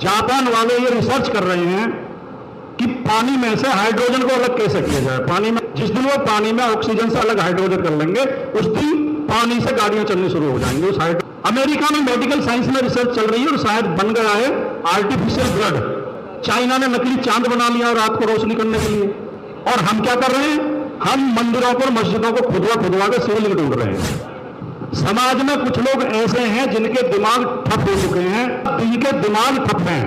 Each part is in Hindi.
जापान वाले ये रिसर्च कर रहे हैं कि पानी में से हाइड्रोजन को अलग कैसे किया जाए। पानी में जिस दिन वो पानी में ऑक्सीजन से अलग हाइड्रोजन कर लेंगे, उस दिन पानी से गाड़ियां चलनी शुरू हो जाएंगी। उस अमेरिका में मेडिकल साइंस में रिसर्च चल रही है और शायद बन गया है आर्टिफिशियल ब्लड। चाइना ने नकली चांद बना लिया रात को रोशनी करने के लिए, और हम क्या कर रहे हैं? हम मंदिरों को, मस्जिदों को खुदवा के शिवलिंग ढूंढ रहे हैं। समाज में कुछ लोग ऐसे हैं जिनके दिमाग ठप हो चुके हैं, जिनके दिमाग ठप हैं,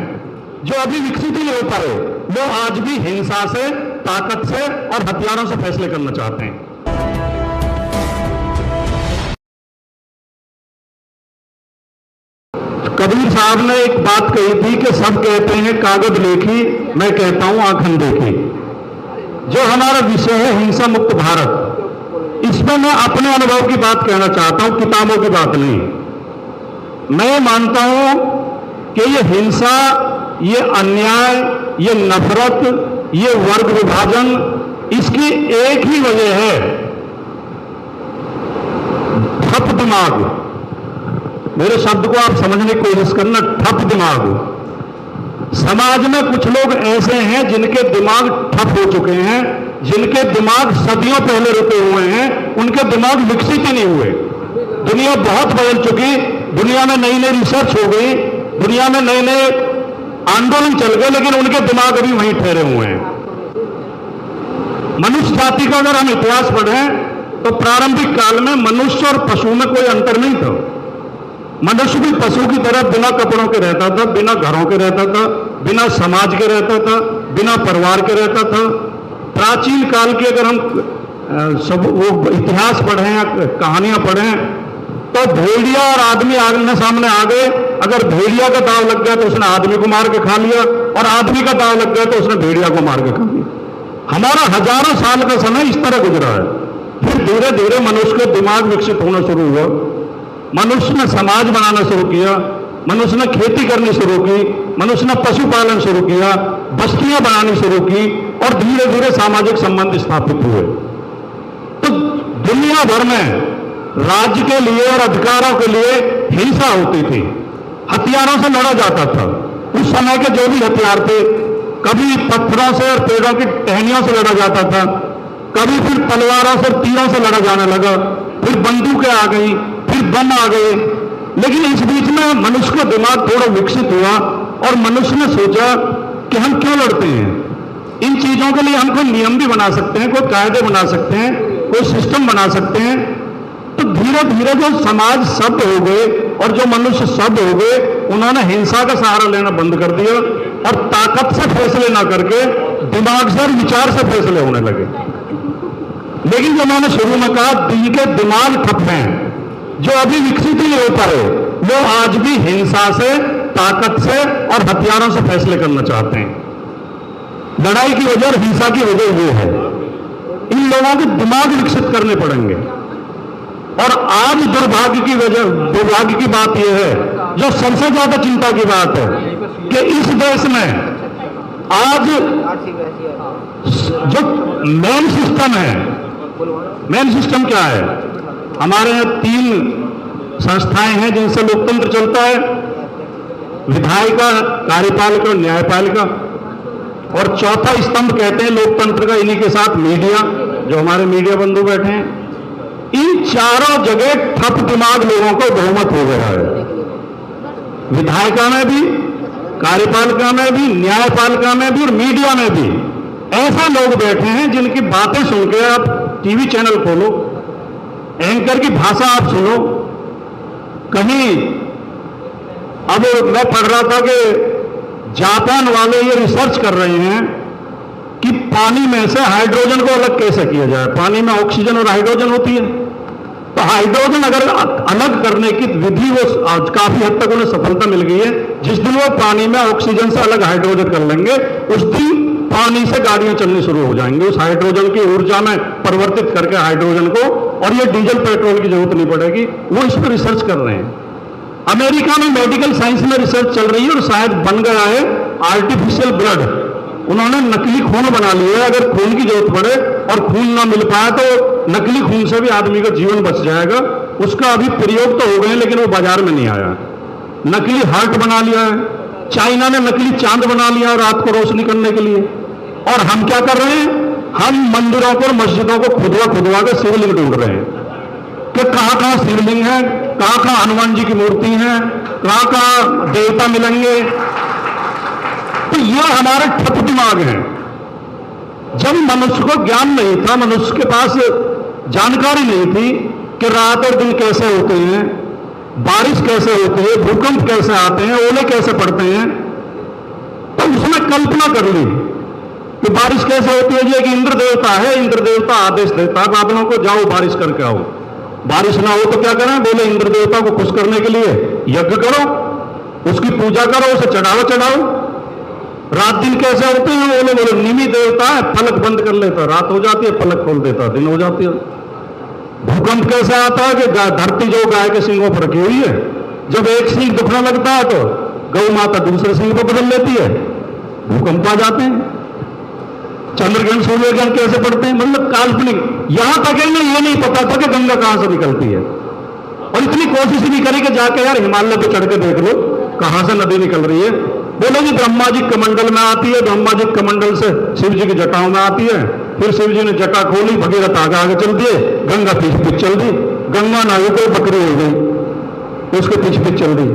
जो अभी विकसित ही नहीं हो पाए, वो आज भी हिंसा से, ताकत से और हथियारों से फैसले करना चाहते हैं। कबीर साहब ने एक बात कही थी कि सब कहते हैं कागज लेखी, मैं कहता हूं आंखन देखी। जो हमारा विषय है हिंसा मुक्त भारत, इसमें मैं अपने अनुभव की बात कहना चाहता हूं, किताबों की बात नहीं। मैं मानता हूं कि ये हिंसा, ये अन्याय, ये नफरत, ये वर्ग विभाजन, इसकी एक ही वजह है, ठप दिमाग। मेरे शब्द को आप समझने की कोशिश करना, ठप दिमाग। समाज में कुछ लोग ऐसे हैं जिनके दिमाग ठप हो चुके हैं, जिनके दिमाग सदियों पहले रुके हुए हैं, उनके दिमाग विकसित ही नहीं हुए। दुनिया बहुत बदल चुकी, दुनिया में नई नई रिसर्च हो गई, दुनिया में नए नए आंदोलन चल गए, लेकिन उनके दिमाग अभी वहीं ठहरे हुए हैं। मनुष्य जाति का अगर हम इतिहास पढ़ें तो प्रारंभिक काल में मनुष्य और पशु में कोई अंतर नहीं था। मनुष्य भी पशु की तरह बिना कपड़ों के रहता था, बिना घरों के रहता था, बिना समाज के रहता था, बिना परिवार के रहता था। प्राचीन काल की अगर हम सब वो इतिहास पढ़ें या कहानियां पढ़ें तो भेड़िया और आदमी आमने सामने आ गए। अगर भेड़िया का दाव लग गया तो उसने आदमी को मार के खा लिया, और आदमी का दाव लग गया तो उसने भेड़िया को मार के खा लिया। हमारा हजारों साल का समय इस तरह गुजरा है। फिर धीरे धीरे मनुष्य का दिमाग विकसित होना शुरू हुआ, मनुष्य ने समाज बनाना शुरू किया, मनुष्य ने खेती करनी शुरू की, मनुष्य ने पशुपालन शुरू किया, बस्तियां बनानी शुरू की, और धीरे धीरे सामाजिक संबंध स्थापित हुए। तो दुनिया भर में राज्य के लिए और अधिकारों के लिए हिंसा होती थी, हथियारों से लड़ा जाता था। उस समय के जो भी हथियार थे, कभी पत्थरों से और पेड़ों की टहनियों से लड़ा जाता था, कभी फिर तलवारों से, तीरों से लड़ा जाने लगा, फिर बंदूकें आ गई, फिर बम आ गए। लेकिन इस बीच में मनुष्य का दिमाग थोड़ा विकसित हुआ और मनुष्य ने सोचा कि हम क्यों लड़ते हैं। इन चीजों के लिए हम कोई नियम भी बना सकते हैं, कोई कायदे बना सकते हैं, कोई सिस्टम बना सकते हैं। तो धीरे धीरे जो समाज शब्द हो गए और जो मनुष्य शब्द हो गए, उन्होंने हिंसा का सहारा लेना बंद कर दिया और ताकत से फैसले ना करके दिमाग से, विचार से फैसले होने लगे। लेकिन जो मैंने शुरू में कहा, जिनके दिमाग ठप हैं, जो अभी विकसित ही नहीं हो पाए, वो आज भी हिंसा से, ताकत से और हथियारों से फैसले करना चाहते हैं। लड़ाई की वजह और हिंसा की वजह ये है। इन लोगों के दिमाग विकसित करने पड़ेंगे। और आज दुर्भाग्य की बात यह है, जो सबसे ज्यादा चिंता की बात है, कि इस देश में आज जो मेन सिस्टम है, मेन सिस्टम क्या है? हमारे यहाँ 3 संस्थाएं हैं जिनसे लोकतंत्र चलता है, विधायिका, कार्यपालिका और न्यायपालिका, और चौथा स्तंभ कहते हैं लोकतंत्र का, इन्हीं के साथ मीडिया, जो हमारे मीडिया बंधु बैठे हैं। इन चारों जगह ठप दिमाग लोगों को बहुमत हो गया है। विधायिका में भी, कार्यपालिका में भी, न्यायपालिका में भी और मीडिया में भी ऐसे लोग बैठे हैं जिनकी बातें सुन के, आप टीवी चैनल खोलो, एंकर की भाषा आप सुनो। कहीं अब मैं पढ़ रहा था कि जापान वाले ये रिसर्च कर रहे हैं कि पानी में से हाइड्रोजन को अलग कैसे किया जाए। पानी में ऑक्सीजन और हाइड्रोजन होती है, तो हाइड्रोजन अगर अलग करने की विधि वो काफी हद तक उन्हें सफलता मिल गई है। जिस दिन वो पानी में ऑक्सीजन से अलग हाइड्रोजन कर लेंगे, उस दिन पानी से गाड़ियां चलनी शुरू हो जाएंगी, उस हाइड्रोजन की ऊर्जा में परिवर्तित करके हाइड्रोजन को, और ये डीजल पेट्रोल की जरूरत नहीं पड़ेगी। वो इस पर रिसर्च कर रहे हैं। अमेरिका में मेडिकल साइंस में रिसर्च चल रही है और शायद बन गया है आर्टिफिशियल ब्लड। उन्होंने नकली खून बना लिया है। अगर खून की जरूरत पड़े और खून ना मिल पाए तो नकली खून से भी आदमी का जीवन बच जाएगा। उसका अभी प्रयोग तो हो गए लेकिन वो बाजार में नहीं आया। नकली हार्ट बना लिया है, चाइना ने नकली चांद बना लिया रात को रोशनी करने के लिए, और हम क्या कर रहे हैं? हम मंदिरों को और मस्जिदों को खुदवा के शिवलिंग ढूंढ रहे हैं कि कहां शिवलिंग है, कहां हनुमान जी की मूर्ति है, कहां देवता मिलेंगे। तो यह हमारे ठप दिमाग है। जब मनुष्य को ज्ञान नहीं था, मनुष्य के पास जानकारी नहीं थी कि रात और दिन कैसे होते हैं, बारिश कैसे होती है, भूकंप कैसे आते हैं, ओले कैसे पड़ते हैं, तो उसने कल्पना कर ली कि बारिश कैसे होती है। ये कि इंद्र देवता है, इंद्र देवता आदेश देता है बादलों को, जाओ बारिश करके आओ। बारिश ना हो तो क्या करें? बोले इंद्र देवता को खुश करने के लिए यज्ञ करो, उसकी पूजा करो, उसे चढ़ाओ। रात दिन कैसे होते हैं? बोले निमि देवता है, फलक बंद कर लेता, रात हो जाती है, फलक खोल देता, दिन हो जाती है। भूकंप कैसे आता है? कि धरती जो गाय के सिंगों पर रखी हुई है, जब एक सिंग दुखने लगता है तो गौ माता दूसरे सिंग को बदल लेती है, भूकंप आ जाते हैं। चंद्रग्रहण सूर्यग्रहण कैसे पड़ते हैं? मतलब काल्पनिक। यहां तक इन्हें ये नहीं पता था कि गंगा कहां से निकलती है, और इतनी कोशिश नहीं करी कि जाके यार हिमालय पे चढ़ के देख लो कहां से नदी निकल रही है। बोले जी ब्रह्मा जी कमंडल में आती है, ब्रह्मा जी कमंडल से शिव जी की जटाओं में आती है, फिर शिव जी ने जटा खोली, भगीरथ आगे चल दिए, गंगा पीछे चल दी। गंगा ना हो कोई बकरी हो गई, उसके पीछे चल दी।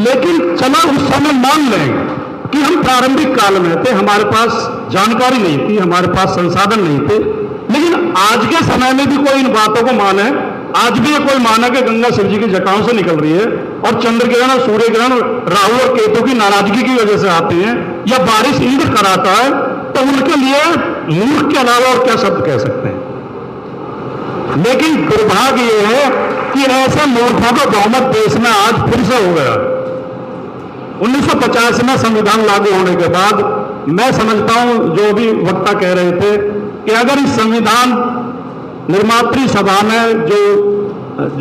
लेकिन चला उस समय मान लें कि हम प्रारंभिक काल में थे, हमारे पास जानकारी नहीं थी, हमारे पास संसाधन नहीं थे। लेकिन आज के समय में भी कोई इन बातों को माने, आज भी कोई माना कि गंगा शिव जी की जटाओं से निकल रही है, और चंद्र ग्रहण और सूर्य ग्रहण राहु और केतु की नाराजगी की वजह से आते हैं, या बारिश इंद्र कराता है, तो उनके लिए मूर्ख के अलावा और क्या शब्द कह सकते हैं। लेकिन दुर्भाग्य यह है कि ऐसे मूर्खों का बहुमत देश में आज फिर से हो गया। 1950 में संविधान लागू होने के बाद मैं समझता हूं, जो भी वक्ता कह रहे थे, कि अगर इस संविधान निर्मात्री सभा में जो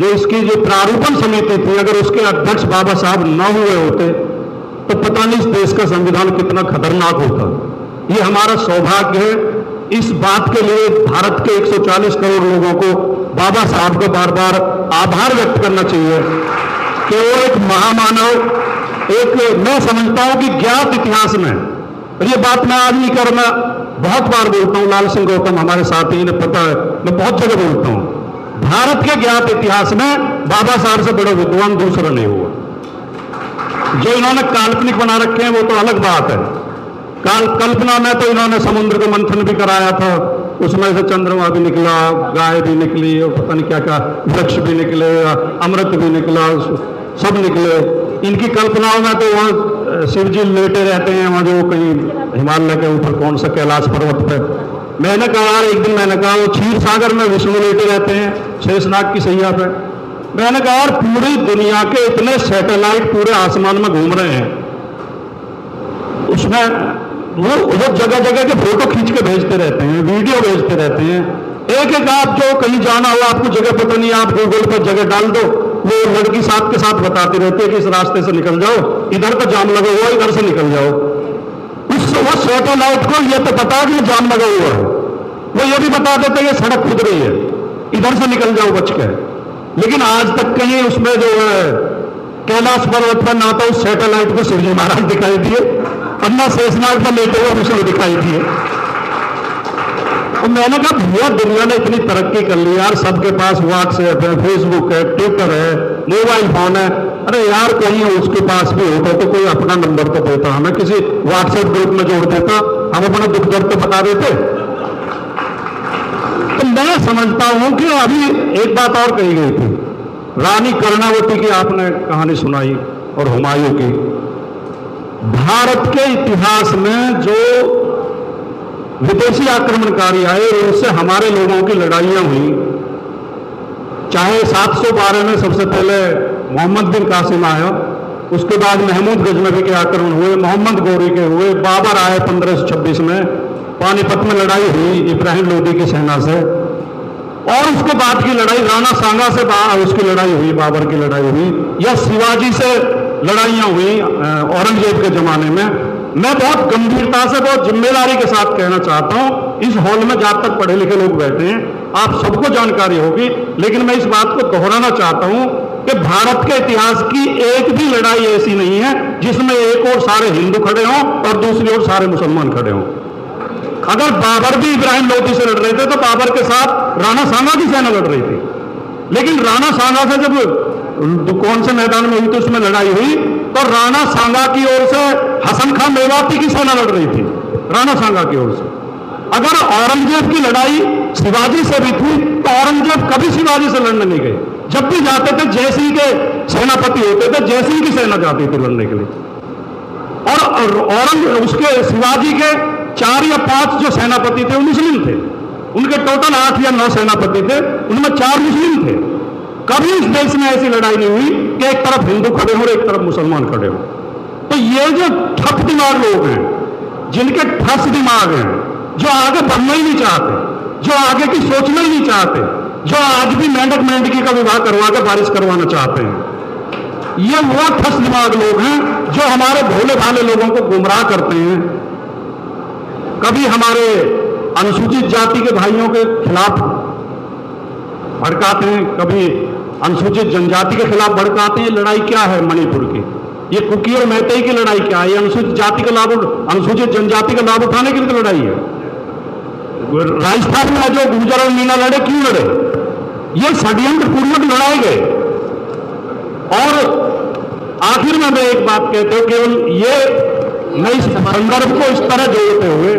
इसकी जो प्रारूपण समिति थी, अगर उसके अध्यक्ष बाबा साहब न हुए होते तो पता नहीं इस देश का संविधान कितना खतरनाक होता। ये हमारा सौभाग्य है। इस बात के लिए भारत के 140 करोड़ लोगों को बाबा साहब को बार बार आभार व्यक्त करना चाहिए कि वो एक महामानव, मैं समझता हूं कि ज्ञात इतिहास में, और ये बात मैं आज नहीं कर, मैं बहुत बार बोलता हूं, लाल सिंह गौतम हमारे साथी ने पता है, मैं बहुत जगह बोलता हूं, भारत के ज्ञात इतिहास में बाबा साहब से बड़ा विद्वान दूसरा नहीं हुआ। जो इन्होंने काल्पनिक बना रखे हैं वो तो अलग बात है। कल्पना में तो इन्होंने समुद्र का मंथन भी कराया था, उसमें से चंद्रमा भी निकला, गाय भी निकली, और पता नहीं क्या क्या वृक्ष भी निकले, अमृत भी निकला, सब निकले। इनकी कल्पनाओं में तो वहाँ शिव जी लेटे रहते हैं, वहाँ जो कहीं हिमालय के ऊपर कौन सा कैलाश पर्वत पे। मैंने कहा, एक दिन मैंने कहा वो क्षीर सागर में विष्णु लेटे रहते हैं शेषनाग की सैया पे। मैंने कहा यार पूरी दुनिया के इतने सैटेलाइट पूरे आसमान में घूम रहे हैं, उसमें वो जगह जगह के फोटो खींच के भेजते रहते हैं, वीडियो भेजते रहते हैं। एक एक आप जो कहीं जाना हो, आपको जगह पता नहीं, आप गूगल पर जगह डाल दो, वो लड़की साथ के साथ बताती रहती है कि इस रास्ते से निकल जाओ, इधर का जाम लगा हुआ, इधर से निकल जाओ। वो सैटेलाइट को ये तो पता है कि जाम लगा हुआ है, वो ये भी बता देते हैं सड़क खुद रही है, इधर से निकल जाओ बच के। लेकिन आज तक कहीं उसमें जो है कैलाश पर्वत पर ना तो उस सैटेलाइट को शिवजी महाराज दिखाई दिए, और ना शेषनाग पर लेटे हुए विष्णु दिखाई दिए। और मैंने कहा भैया दुनिया ने इतनी तरक्की कर ली यार, सबके पास व्हाट्सएप है, फेसबुक है, ट्विटर है, मोबाइल फोन है। अरे यार कहीं उसके पास भी होता तो कोई अपना नंबर तो देता, हमें किसी व्हाट्सएप ग्रुप में जोड़ देता, हम अपना दुख दर्द तो बता देते। तो मैं समझता हूं कि अभी एक बात और कही गई थी, रानी कर्णावती की आपने कहानी सुनाई और हुमायूं की। भारत के इतिहास में जो विदेशी आक्रमणकारी आए उनसे हमारे लोगों की लड़ाइयां हुई, चाहे 712 में सबसे पहले मोहम्मद बिन कासिम आया, उसके बाद महमूद गजनवी के आक्रमण हुए, मोहम्मद गौरी के हुए, बाबर आए 1526 में, पानीपत में लड़ाई हुई इब्राहिम लोदी की सेना से, और उसके बाद की लड़ाई राणा सांगा से उसकी लड़ाई हुई, बाबर की लड़ाई हुई, या शिवाजी से लड़ाइयां हुई औरंगजेब के जमाने में। मैं बहुत गंभीरता से, बहुत जिम्मेदारी के साथ कहना चाहता हूं, इस हॉल में जहां तक पढ़े लिखे लोग बैठे हैं, आप सबको जानकारी होगी, लेकिन मैं इस बात को दोहराना चाहता हूं कि भारत के इतिहास की एक भी लड़ाई ऐसी नहीं है जिसमें एक ओर सारे हिंदू खड़े हों और दूसरी ओर सारे मुसलमान खड़े हों। अगर बाबर भी इब्राहिम लोधी से लड़ रहे थे तो बाबर के साथ राणा सांगा की सेना लड़ रही थी, लेकिन राणा सांगा से जब कौन से मैदान में हुई थी उसमें लड़ाई हुई तो राणा सांगा की ओर से हसन खां मेवाती की सेना लड़ रही थी, राणा सांगा की ओर से। अगर औरंगजेब की लड़ाई शिवाजी से भी थी तो औरंगजेब कभी शिवाजी से लड़ने नहीं गए। जब भी जाते थे जयसिंह के सेनापति होते थे, जयसिंह की सेना जाती थी लड़ने के लिए। और उसके शिवाजी के 4 या 5 जो सेनापति थे वो मुस्लिम थे, उनके टोटल 8 या 9 सेनापति थे, उनमें 4 मुस्लिम थे। कभी इस देश में ऐसी लड़ाई नहीं हुई कि एक तरफ हिंदू खड़े हो और एक तरफ मुसलमान खड़े हो। तो ये जो ठप दिमाग लोग हैं, जिनके ठस दिमाग हैं, जो आगे बढ़ना ही नहीं चाहते, जो आगे की सोचना ही नहीं चाहते, जो आज भी मेंढक मेंढकी का विवाह करवा के बारिश करवाना चाहते हैं, ये वो ठस दिमाग लोग हैं जो हमारे भोले भाले लोगों को गुमराह करते हैं। कभी हमारे अनुसूचित जाति के भाइयों के खिलाफ भड़काते हैं, कभी अनुसूचित जनजाति के खिलाफ भड़काते हैं। लड़ाई क्या है मणिपुर की? ये कुकी और मैतेई की लड़ाई क्या है? ये अनुसूचित जाति का लाभ, अनुसूचित जनजाति का लाभ उठाने के लिए तो लड़ाई है। राजस्थान में जो गुर्जर और मीणा लड़े, क्यों लड़े? ये षड्यंत्र पूर्वक लड़ाए गए। और आखिर में मैं एक बात कहता हूं, केवल ये नई संदर्भ को इस तरह जोड़ते हुए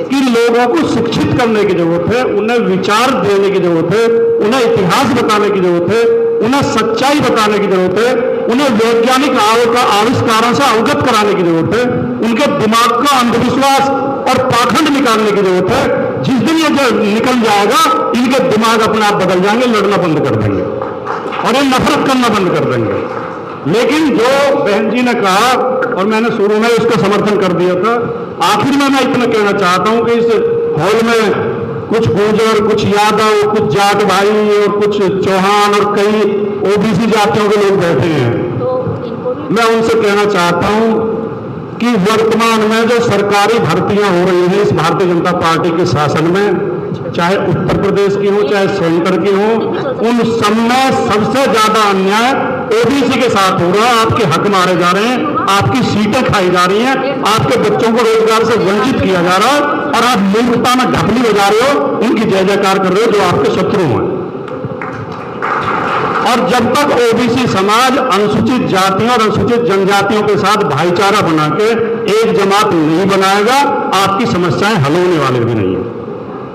कि लोगों को शिक्षित करने की जरूरत है, उन्हें विचार देने की जरूरत है, उन्हें इतिहास बताने की जरूरत है, उन्हें सच्चाई बताने की जरूरत है, उन्हें वैज्ञानिक आविष्कारों से अवगत कराने की जरूरत है, उनके दिमाग का अंधविश्वास और पाखंड निकालने की जरूरत है। जिस दिन ये निकल जाएगा, इनके दिमाग अपने आप बदल जाएंगे, लड़ना बंद कर देंगे और ये नफरत करना बंद कर देंगे। लेकिन जो बहन जी ने कहा, और मैंने शुरू में उसका समर्थन कर दिया था, आखिर में मैं इतना कहना चाहता हूं कि इस हॉल में कुछ गुर्जर, कुछ यादव, कुछ जाट भाई और कुछ चौहान और कई ओबीसी जातियों के लोग बैठे हैं। मैं उनसे कहना चाहता हूं कि वर्तमान में जो सरकारी भर्तियां हो रही हैं इस भारतीय जनता पार्टी के शासन में, चाहे उत्तर प्रदेश की हो चाहे सेंटर की हो, उन सब में सबसे ज्यादा अन्याय ओबीसी के साथ हो रहा है। आपके हक मारे जा रहे हैं, आपकी सीटें खाई जा रही हैं, आपके बच्चों को रोजगार से वंचित किया जा रहा है और आप मूर्खता में ढपली बजा रहे हो, उनकी जय जयकार कर रहे हो जो आपके शत्रु हैं। और जब तक ओबीसी समाज अनुसूचित जातियों और अनुसूचित जनजातियों के साथ भाईचारा बना के एक जमात नहीं बनाएगा, आपकी समस्याएं हल होने वाली भी नहीं है।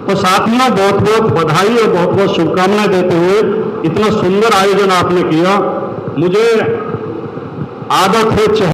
तो साथियों, बहुत बहुत बधाई और बहुत बहुत शुभकामनाएं देते हुए इतना सुंदर आयोजन आपने किया। मुझे आदत है